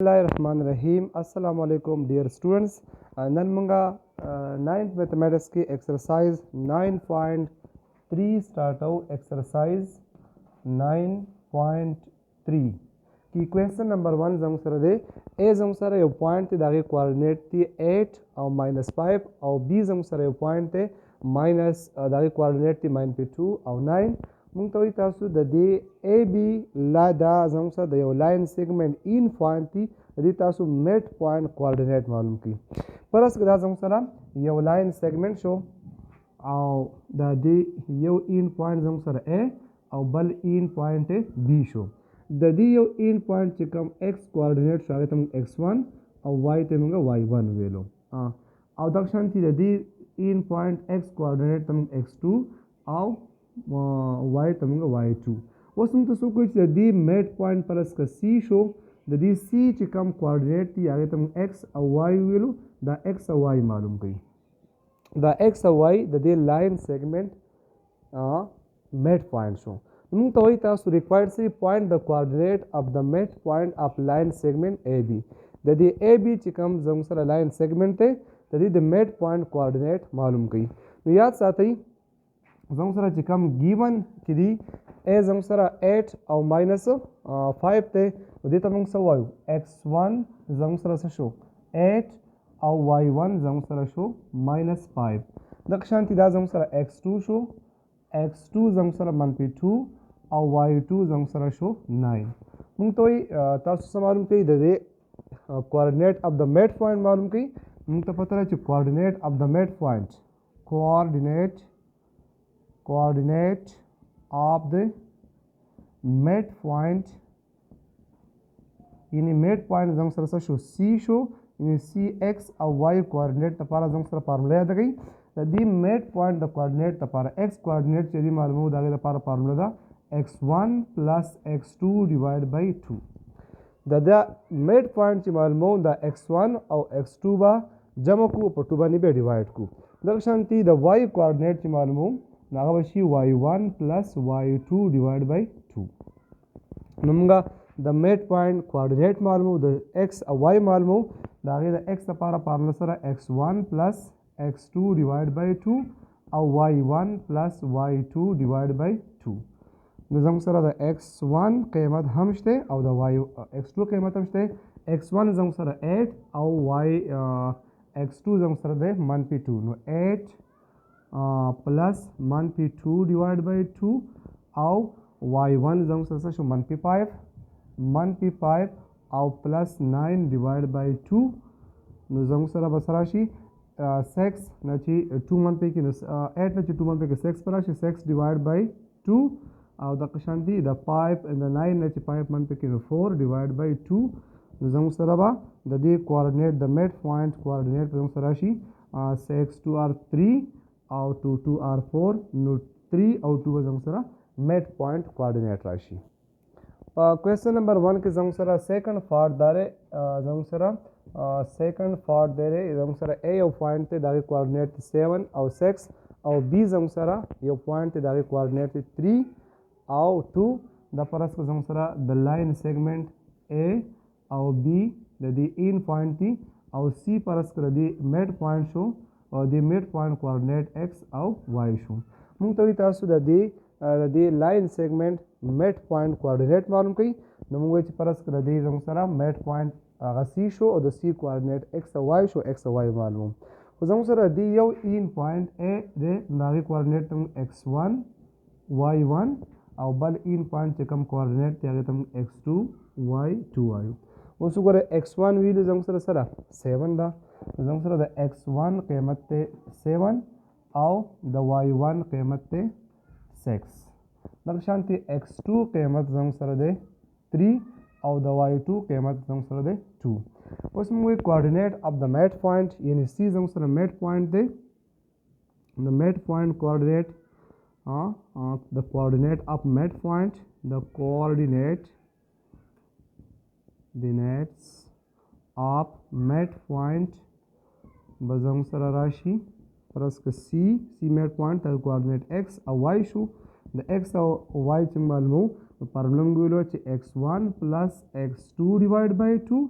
Bismillahirrahmanirrahim. Assalamu alaikum dear students. Nan munga 9th mathematics की exercise 9.3 start हो exercise 9.3 की question number 1 zang sara de a zang sara yo point te dage coordinate ti 8 और -5 और b zang sara yo point te minus dage coordinate ti -2 और 9 مونږ ته وایي تاسو د دې ای بي لا دا زموږ سره د یو لاین سیګمنټ ان پوینټ دي د دې تاسو میډ پوینټ کوارډینیټ معلوم کړي فرض کړه دا زموږ سره یو لاین سیګمنټ شو او د دې یو ان پوینټ زموږ سره ا او بل ان پوینټ بی شو د دې یو ان پوینټ چې کوم ایکس کوارډینیټ شو هغه ته موږ x1 او y ته موږ y1 ویلو او دا شانتي د دې ان پوینټ ایکس کوارډینیټ ته موږ x2 او y ته موږ y2 اوس موږ تاسو کوی چې د دې میډ پوینټ پرس که سی شو د دې سی چې کوم کوارډینیټ دی هغه ته موږ x او y ویلو دا x او y معلوم کړئ دا x او y د دې لاین سیګمنټ میډ پوینټ شو موږ ته وایي تاسو ریکوایرډ سي پوینټ د کوارډینیټ اف د میډ پوینټ اف لاین سیګمنټ ای بی د دې ای بی چې کوم زموږ سره لاین سیګمنټ دی د دې د میډ پوینټ کوارډینیټ معلوم کړئ نو یاد ساتئ زموږ سره چې کوم ګیون کې دي ا زموږ سره 8 او ماینس 5 ته دې ته موږ څه وایو x1 زموږ سره څه شو 8 او y1 زموږ سره شو -5 دغه شانتي دا زموږ سره x2 شو x2 زموږ سره -2 او y2 زموږ سره شو 9 موږ ته وایي تاسو څه معلوم کړئ د دې کوارډینیټ اف د میډ پوینټ معلوم کړئ موږ ته پته ده چې کوارډینیټ اف د میډ پوینټ coordinate of the midpoint یعنی میډ پوینټ زموږ سره څه شو سی شو یعنی سی ایکس او واي کوارډینیټ لپاره زموږ سره فارموله یاد کړئ د دې میډ پوینټ د کوارډینیټ لپاره ایکس کوارډینیټ چې دې معلومو د هغې لپاره فارموله ده x1 plus x2 divided by 2 د میډ پوینټ چې معلومو د x1 او x2 به جمع کو په 2 باندې به ډیوایډ کو دغه شانتي د واي کوارډینیټ چې معلومو هغه به شي y1 plus y2 divided by 2 نو موږ د میډ پوینټ کوارډینیټ معلومو د x او y معلومو د هغې د x لپاره فارموله سره x1 plus x2 divided by 2 او y1 plus y2 divided by 2 نو زموږ سره د x1 قیمت هم شته او د x2 قیمت هم شته x1 زموږ سره 8 او x2 زموږ سره د -2 نو 8 plus -2 divided by 2 او y1 زموږ سره شو -5 او plus 9 divided by 2 نو زموږ سره به سره شي 6 نه چې 2 منفي کې 8 نه چې 2 منفي کې 6 پر راشي 6 divided by 2 او د قشاندي د 5 and the 9 نه چې 5 منفي کې 4 divided by 2 نو زموږ سره به د دې کوارډینیټ د میډ پوینټ کوارډینیټ زموږ سره راشي 6 2 are 3 او 2 2 are 4 نو 3 او 2 زموږ سره میډ پوینټ کوارډینیټ راشي کوېسچن نمبر 1 کې زموږ سره سیکنډ پارټ داره زموږ سره سیکنډ پارټ دی زموږ سره ا یو پوینټ دی دغه کوارډینیټ 7 او 6 او بی زموږ سره یو پوینټ دی دغه کوارډینیټ 3 او 2 د پرس کو زموږ سره د لاین سیګمنټ ا او بی د دې ان پوینټ دی او سی پرس کړه دی میډ پوینټ شو او د میډ پوینټ کوارډینیټ x او y شو موږ ته تاسو د دې لاین سیګمنټ میډ پوینټ کوارډینیټ معلوم کړئ نو موږ چې پرس کړه دی زموږ سره میډ پوینټ هغه سی شو او د سی کوارډینیټ x او y شو x او y معلوم خو زموږ سره دی یو ان پوینټ a دی دغه کوارډینیټ x1 y1 او بل ان پوینټ چې کوم کوارډینیټ دی هغه ته x2 y2 وایو اوس وګوره x1 ویلو زموږ سره 7 ده زموږ سره د x1 قیمت ته 7 او د y1 قیمت ته 6 دغه شانتي x2 قیمت زموږ سره دی 3 او د y2 قیمت زموږ سره دی 2 اوس موږ کوارډینیټ اف د میډ پوینټ یعنی سی زموږ سره میډ پوینټ دی د میډ پوینټ کوارډینیټ the coordinate of mid point the coordinates of mid point بزم سره راشي پرس که سی مید پوینټ ته کوارډینیټ x او y شو د x او y چې معلومو فارموله موږ ویلو چې x1 plus x2 divided by 2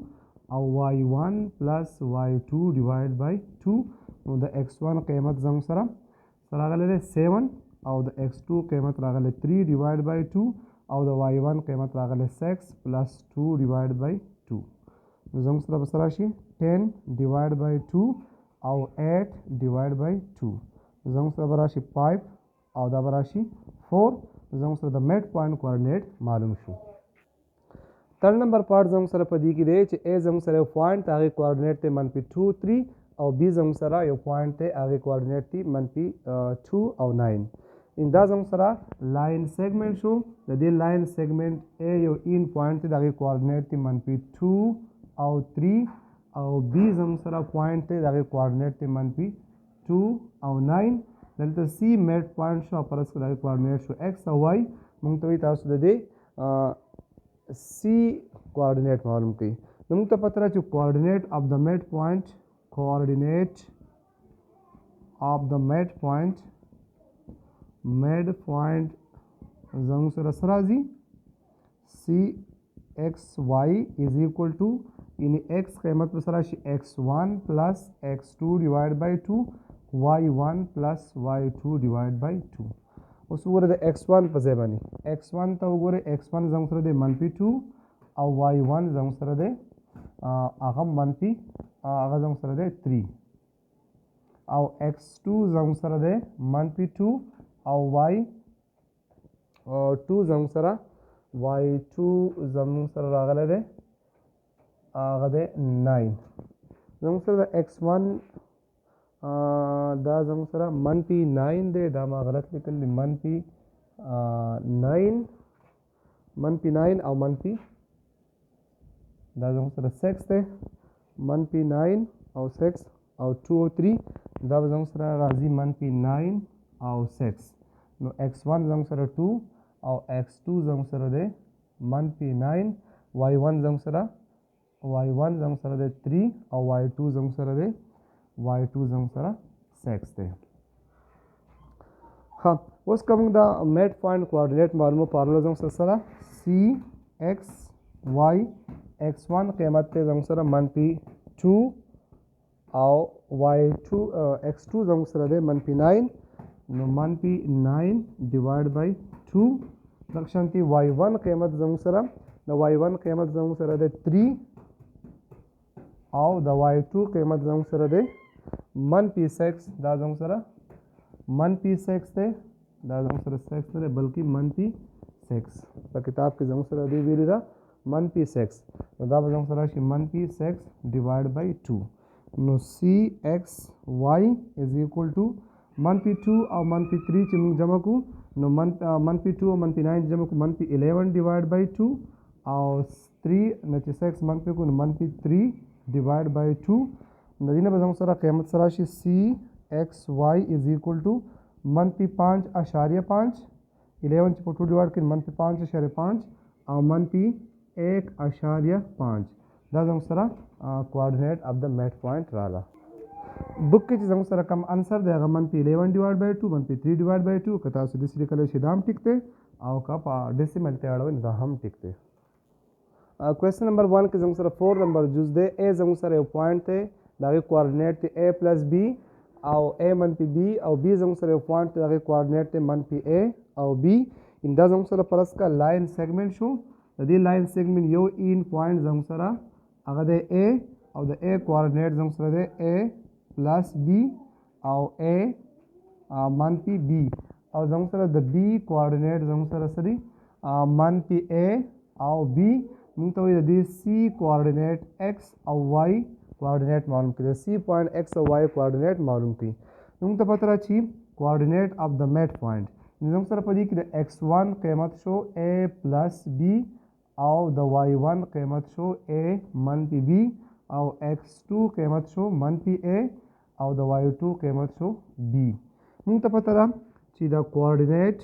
او y1 plus y2 divided by 2 نو د x1 قیمت زموږ سره راغلی دی 7 او د x2 قیمت راغلی 3 divided by 2 او د y1 قیمت راغلی 6 plus 2 divided by 2 نو زموږ سره به څه راشي 10 divided by 2 او 8 divided by 2 زموږ سره به راشي 5 او دا به راشي 4 زموږ سره د میډ پوینټ کوارډینیټ معلوم شو تھرڈ نمبر پارٹ زموږ سره په دې کې دی چې A زموږ سره یو پوینټ د هغې کوارډینیټ دی -2 3 او B زموږ سره یو پوینټ دی هغې کوارډینیټ دی -2 او 9 دا زموږ سره لاین سیګمنټ شو د دې لاین سیګمنټ A یو ان پوینټ دی د هغې کوارډینیټ دی -2 او 3 او B زموږ سره پوینټ دی د هغې کوارډینیټ دی -2 او 9 دلته C میډ پوینټ شو او پرس کې د هغې کوارډینیټ شو X او Y موږ ته وایي تاسو د دې C coordinate معلوم کړئ نو موږ ته پته ده چې coordinate of the mid point زموږ سره څه راځي CXY is equal to یعنې X قیمت به څه راشي X1 plus X2 divided by 2 Y1 plus Y2 divided by 2 اوس وګوره د x1 په ځای باندې x1 ته وګوره x1 زموږ سره دی -2 او y1 زموږ سره دی هغه زموږ سره دی 3 او x2 زموږ سره دی -2 او y2 زموږ سره راغلی دی هغه دی 9 زموږ سره د x1 دا زموږ سره -9 دی دا ما غلط لیکل دی -9 او دا زموږ سره 6 دی -9 او 6 او 2 او 3 دا به زموږ سره راځي -9 او 6 نو x1 زموږ سره 2 او x2 زموږ سره دی -9 y1 زموږ سره دی 3 او y2 زموږ سره دی y2 زموږ سره 6 دی ها اوس که موږ دا میډ پوینټ کوارډینیټ معلومو فارموله زموږ سره CXY x1 قیمت دی زموږ سره -2 او y2 x2 زموږ سره دی -9 نو -9 divided by 2 دغشانتي y1 قیمت زموږ سره د y1 قیمت زموږ سره دی 3 او د y2 قیمت زموږ سره دی -6 دا زموږ سره -6 دی دا زموږ سره 6 نه دی بلکې -6 په کتاب کې زموږ سره دی ویلي ده -6 نو دا به زموږ سره راشي -6 divided by 2 نو CXY is equal to -2 او -3 چې موږ جمع کړو نو -2 او -9 جمع کړو -11 divided by 2 او 3 نه چې 6 منفي کړو نو -3 divided by 2 د دې نه به زموږ سره قیمت سره راشي CXY is equal to -5.5 11 چې په 2 ډیوایډ کړي -5.5 او -1.5 دا زموږ سره کوارډینیټ اف د میډ پوینټ راغله بک کې چې زموږ سره کم انسر دی هغه -11 divided by 2 -3 divided by 2 که تاسو داسې لیکلی شي دا هم ټیک دی او که په ډیسیمل ته اړوئ نو دا هم ټیک دی کوېسچن نمبر 1 کې زموږ سره 4 نمبر جز دی A زموږ سره یو پوینټ دی د هغې کوارډینیټ دی A plus B او A -B او B زموږ سره یو پوینټ دی د هغې کوارډینیټ دی -A او B دا زموږ سره فرض کا لاین سیګمنټ شو د دې لاین سیګمنټ یو ان پوینټ زموږ سره هغه دی A او د A کوارډینیټ زموږ سره دی A plus B او A -B او زموږ سره د B کوارډینیټ زموږ سره سری -A او B موږ ته وایي د دې C کوارډینیټ X او Y کوارډینیټ معلوم کړي د C پوینټ X او Y کوارډینیټ معلوم کړي موږ ته پته راځي کوارډینیټ اف د میډ پوینټ زموږ سره په دې کې د x1 قیمت شو A plus B او د y1 قیمت شو A -B او x2 قیمت شو -A او د y2 قیمت شو B موږ ته پته ده چې د کوارډینیټ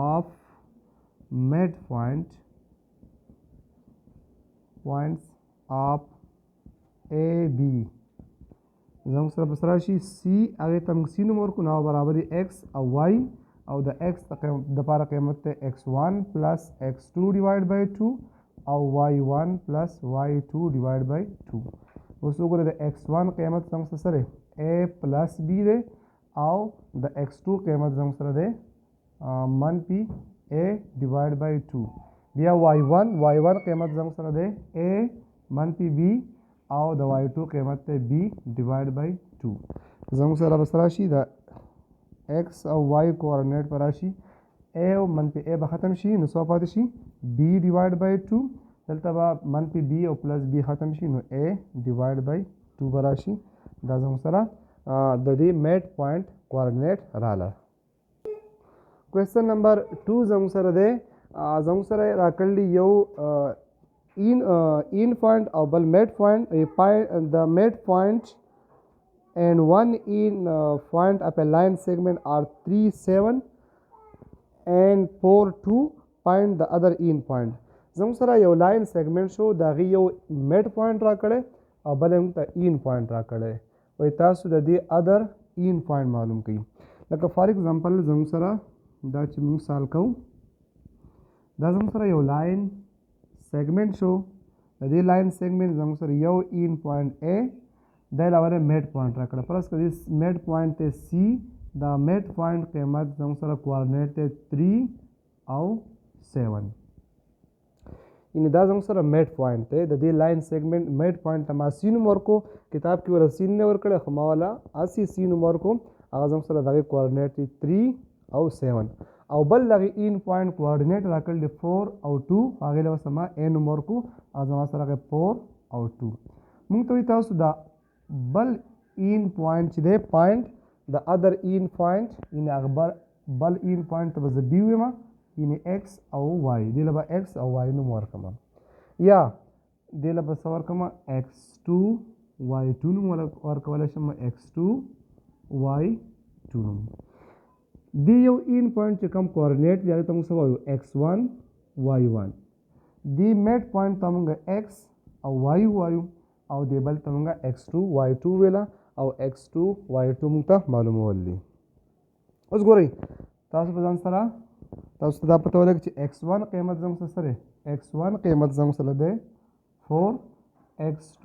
of midpoints of AB زموږ سره به څه راشي C هغې ته موږ C نوم ورکړو نو برابر دی X او Y او د X دپاره قیمت دی x1 plus x2 divided by 2 او y1 plus y2 divided by 2 اوس وګورئ د x1 قیمت زموږ سره a plus b دی او د x2 قیمت زموږ سره دی منفي a divided by 2 بیا y1 قیمت زموږ سره دی a منفي b او د y2 قیمت دی b divided by 2 زموږ سره بس راشي د x او y کوارډینیټ پر راشي a او منفي a به ختم شي نو څه پاتې شي b divided by 2 دلته به منفي b او پلس b ختم شي نو a divided by 2 به راشي دا زموږ سره د دې میډ پوینټ کوارډینیټ رااله کوېسچن نمبر 2 زموږ سره دی زموږ سره راکړلی یو in point او بل mid point the mid point and one in point of a line segment are 3 7 and 4 2 point the other in point زموږ سره یو لاین سیګمنټ شو د هغې یو میډ پوینټ راکړی او بل موږ ته این پوینټ راکړی وایي تاسو د دې ادر این پوینټ معلوم کړئ لکه فار ایگزامپل زموږ سره دا چې موږ سال کوو دا زموږ سره یو لاین سیګمنټ شو د دې لاین سیګمنټ زموږ سره یو این پوینټ ا د علاوه میډ پوینټ راکړه پلس که دې میډ پوینټ ته سی دا میډ پوینټ قیمت زموږ سره کوارډینیټ ته 3 او 7 یعنی دا زموږ سره میډ پوینټ دی د دې لاین سیګمنټ میډ پوینټ ته ما سی نوم ورکو کتاب کې ور سی نه ورکړی خو ما والا اسی سی نوم ورکو هغه زموږ سره دغه کوارډینیټ دی 3 او 7 او بل دغه این پوینټ کوارډینیټ راکړل دی 4 او 2 هغې له وسه ما ا نوم ورکو او زما سره هغه 4 او 2 موږ ته وایي تاسو دا بل این پوینټ چې دی پوینټ د ادر این پوینټ یعنې هغه بل این پوینټ ته به زه بي ویم یعنی x او y دې له به x او y نوم ورکړم یا دې له به څه ورکړم x2 y2 نوم ورکولی شم x2 y2 نوم دې یو این پوینټ چې کوم کوارډینیټ دی هغې ته موږ څه وایو x1 y1 دې میډ پوینټ ته موږ x او y وایو او دې بل ته موږ x2 y2 ویله او x2 y2 موږ ته معلومول دي اوس ګورئ تاسو په ځان سره تاسو ته دا پته ولګي چې x1 قیمت زموږ سره x1 قیمت زموږ سره دی 4 x2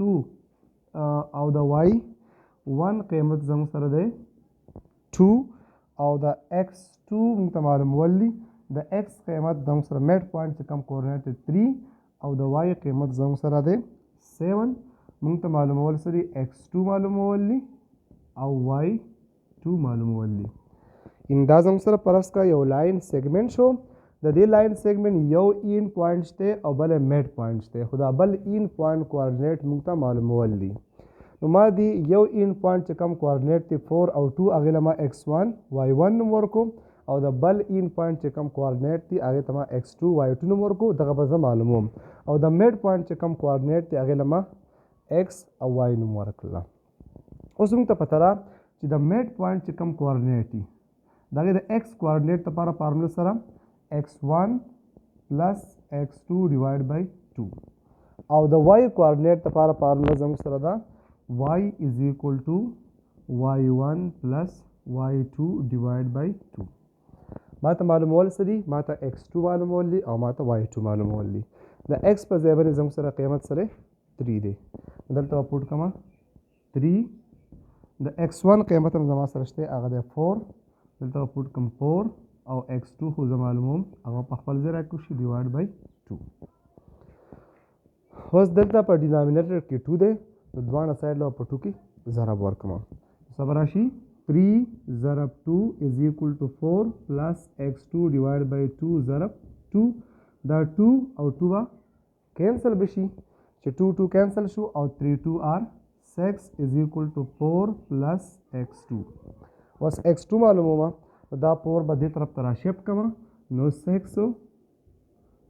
او د y1 قیمت زموږ سره دی 2 او د x2 موږ ته معلومول دي د x قیمت زموږ سره میډ پوینټ چې کوم کوارډینیټ دی 3 او د y قیمت زموږ سره دی 7 موږ ته معلومول څه دي x2 معلومول دي او y2 معلومول دي ان دا زموږ سره پرس کا یو لاین سیګمنټ شو د دې لاین سیګمنټ یو این پوینټ شته او بل میډ پوینټ شته خو دا بل این پوینټ کوارډینیټ موږ ته معلومول دي نو ما دی یو این پوینټ چې کوم کوارډینیټ دی 4 او 2 هغې له ما x1 y1 نوم ورکو او د بل این پوینټ چې کوم کوارډینیټ دی هغې ته ما x2 y2 نوم ورکو دغه به زه معلوموم او د میډ پوینټ چې کوم کوارډینیټ دی هغې له ما x او y نوم ورکړله اوس موږ ته پته را چې د میډ پوینټ چې کوم کوارډینیټ دی د هغې د x کوارډینیټ لپاره فارموله سره x1 plus x2 divided by 2 او د y کوارډینیټ لپاره فارموله زموږ سره ده y is equal to y1 plus y2 divided by 2 ما ته معلومول څه دي ما ته x2 معلومول دي او ما ته y2 معلومول دي د x په ځای باندې زموږ سره قیمت سره 3 دی دلته به پوټ کړم 3 د x1 قیمت هم زما سره شته هغه دی 4 دلته به پوټ کړم 4 او x2 خو زه معلوموم هغه په خپل ځای راکړو شي ډیوایډ بای 2 اوس دلته په ډینامینیټر کې 2 دی د دواړه سایډ له په 2 کې ضرب ورکړم څه به راشي 3 ضرب 2 is equal to 4 plus x2 divided by 2 ضرب 2 دا 2 او 2 به کینسل بشي چې 2 2 کینسل شو او 3 2 are 6 is equal to 4 plus x2 اوس x2 معلومومه دا 4 به دې طرف ته راشیفټ کړم نو 6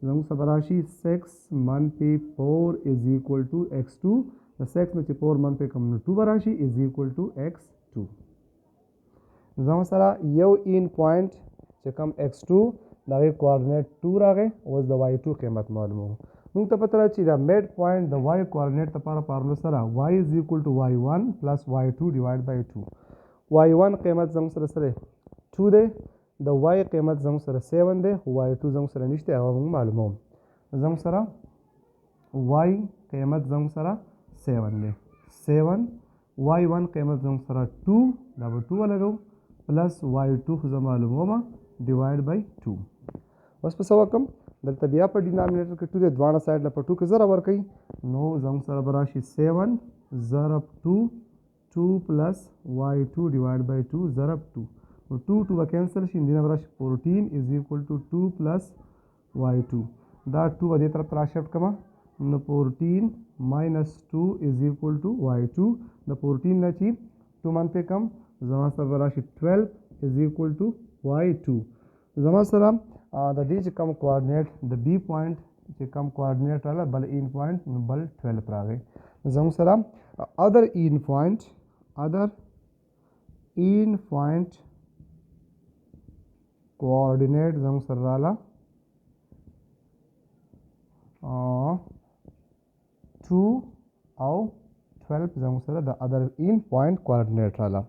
زموږ سره به راشي 6 منفي 4 is equal to x2 د 6 نه چې 4 منفي کړم نو 2 به راشي is equal to x2 زموږ سره یو این پوینټ چې کوم x2 د هغې کوارډینیټ 2 راغی اوس د y2 قیمت معلوموم موږ ته پته ده چې دا میډ پوینټ د y کوارډینیټ لپاره فارموله سره y is equal to y1 plus y2 divided by 2 y1 قیمت زموږ سره سره 2 دی د y قیمت زموږ سره 7 دی خو y2 زموږ سره نشته هغه موږ معلوموم زموږ سره y قیمت زموږ سره 7 دی 7 y1 قیمت زموږ سره 2 دا به 2 ولګو پلس y2 خو زه معلومومه ډیوایډ بای 2 اوس په څه وکړم دلته بیا په ډینامینیټر کې 2 دی دواړه سایډ له په 2 کې ضرب ورکوي نو زموږ سره به راشي 7 ضرب 2 2 پلس y2 ډیوایډ بای 2 ضرب 2 نو 2 2 به کینسل شي دینه به راشي 14 از ایکول ټو 2 پلس y2 دا 2 به دې طرف ته راشفټ کړمه نو 14 minus 2 is equal to y2 د 14 نه چې 2 منفي کم زما سره به راشي 12 is equal to y2 زما سره د دې چې کم کوارډینیټ د بی پوینټ چې کم کوارډینیټ راغله بل این پوینټ نو بل 12 راغی زموږ سره other in point کوارډینیټ زموږ سره راغله 2 او 12 زموږ سره د other in point کوارډینیټ راغله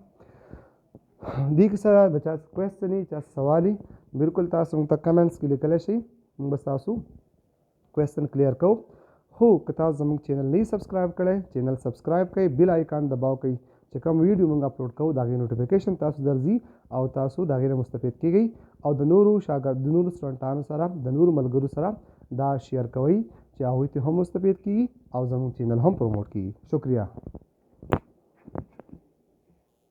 دې کې سره د چا کوېسچن وي چا سوال وي بالکل تاسو موږ ته کمنټس کې لیکلی شئ موږ به ستاسو کوېسچن کلیر کوو خو که تاسو زموږ چینل نه سبسکرایب کړی چینل سبسکرایب کړئ بیل آیکان دباو کړئ چې کوم ویډیو موږ اپلوډ کوو د هغې نوټیفیکیشن تاسو درځي او تاسو د هغې نه مستفید کیږئ او د نورو سټوډنټانو سره د نورو ملګرو سره دا شیر کوئ چې هغوی ته هم مستفید کیږي او زموږ چینل هم پروموټ کیږي شکریہ